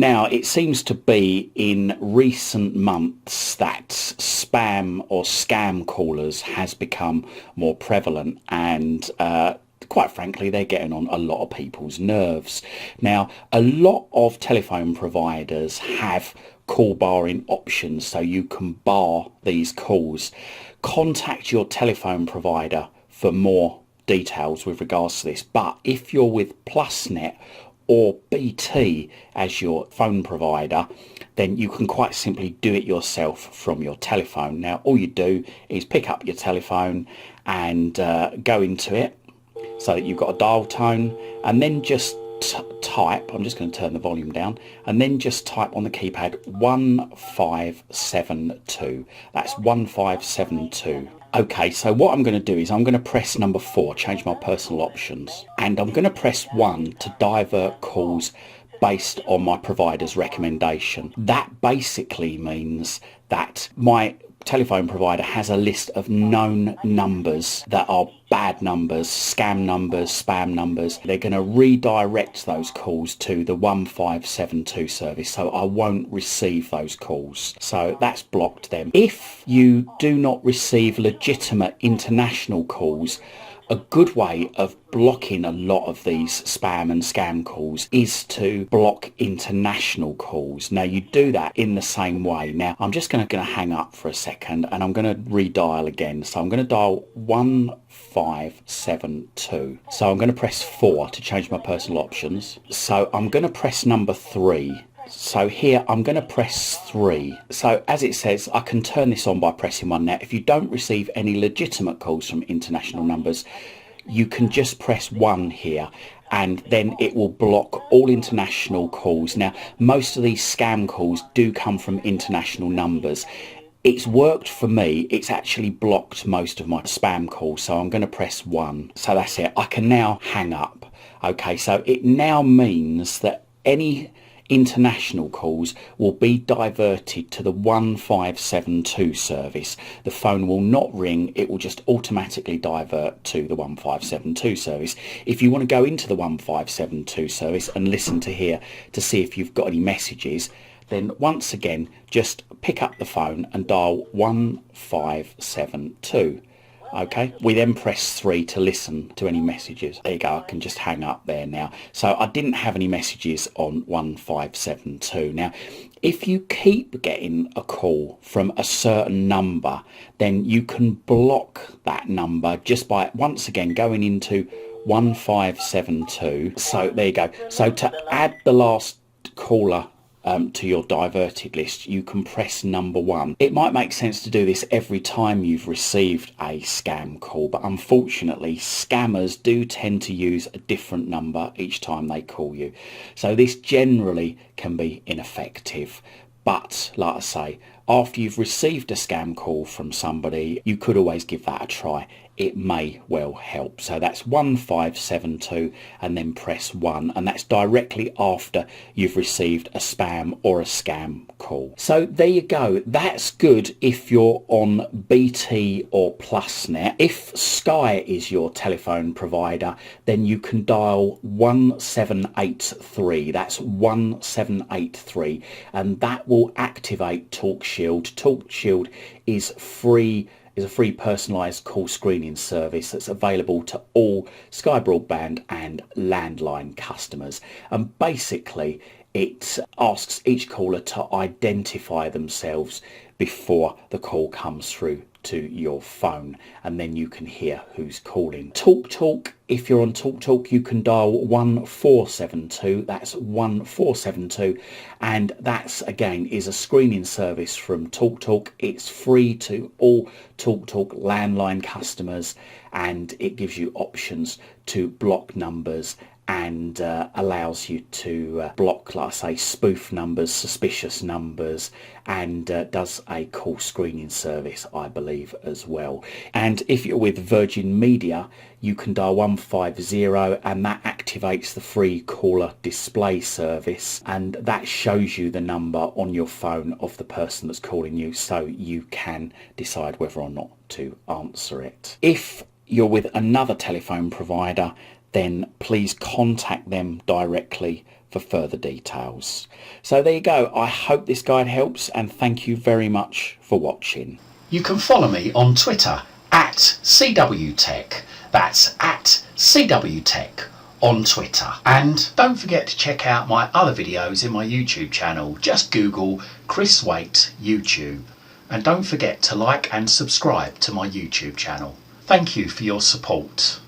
Now, it seems to be in recent months that spam or scam callers has become more prevalent, and quite frankly, they're getting on a lot of people's nerves. Now, a lot of telephone providers have call barring options, so you can bar these calls. Contact your telephone provider for more details with regards to this. But if you're with Plusnet or BT as your phone provider, then you can quite simply do it yourself from your telephone. Now, all you do is pick up your telephone and go into it so that you've got a dial tone, and then just type, I'm just going to turn the volume down, and then just type on the keypad 1572. That's 1572. Okay, so what I'm going to do is I'm going to press number 4, change my personal options, and I'm going to press 1 to divert calls based on my provider's recommendation. That basically means that my telephone provider has a list of known numbers that are bad numbers, scam numbers, spam numbers. They're going to redirect those calls to the 1572 service, so I won't receive those calls. So that's blocked them. If you do not receive legitimate international calls, a good way of blocking a lot of these spam and scam calls is to block international calls. Now, you do that in the same way. Now, I'm just going to hang up for a second and I'm going to redial again. So I'm going to dial 1572. So I'm going to press 4 to change my personal options. So I'm going to press number 3. So here I'm going to press 3. So as it says, I can turn this on by pressing 1. Now, if you don't receive any legitimate calls from international numbers, you can just press 1 here, and then it will block all international calls. Now, most of these scam calls do come from international numbers. It's worked for me. It's actually blocked most of my spam calls. So I'm going to press 1. So that's it. I can now hang up. Okay, so it now means that any international calls will be diverted to the 1572 service. The phone will not ring, it will just automatically divert to the 1572 service. If you want to go into the 1572 service and listen to here to see if you've got any messages, then once again just pick up the phone and dial 1572. Okay, we then press 3 to listen to any messages. There you go, I can just hang up there now. So I didn't have any messages on 1572. Now, if you keep getting a call from a certain number, then you can block that number just by, once again, going into 1572. So there you go. So to add the last caller to your diverted list, you can press number 1. It might make sense to do this every time you've received a scam call, but unfortunately scammers do tend to use a different number each time they call you, so this generally can be ineffective. But like I say, after you've received a scam call from somebody, you could always give that a try. It may well help. So that's 1572 and then press 1, and that's directly after you've received a spam or a scam call. So there you go. That's good if you're on BT or Plusnet. If Sky is your telephone provider, then you can dial 1783. That's 1783, and that will activate TalkShield. TalkShield is a free personalised call screening service that's available to all Sky Broadband and landline customers. And basically it asks each caller to identify themselves before the call comes through to your phone, and then you can hear who's calling. TalkTalk, if you're on TalkTalk, you can dial 1472. That's 1472, and that's again is a screening service from TalkTalk. It's free to all TalkTalk landline customers, and it gives you options to block numbers and allows you to block, like I say, spoof numbers, suspicious numbers, and does a call screening service, I believe, as well. And if you're with Virgin Media, you can dial 150, and that activates the free caller display service, and that shows you the number on your phone of the person that's calling you, so you can decide whether or not to answer it. If you're with another telephone provider, then please contact them directly for further details. So there you go. I hope this guide helps, and thank you very much for watching. You can follow me on Twitter at CWTech. That's at CWTech on Twitter. And don't forget to check out my other videos in my YouTube channel. Just Google Chris Waite YouTube. And don't forget to like and subscribe to my YouTube channel. Thank you for your support.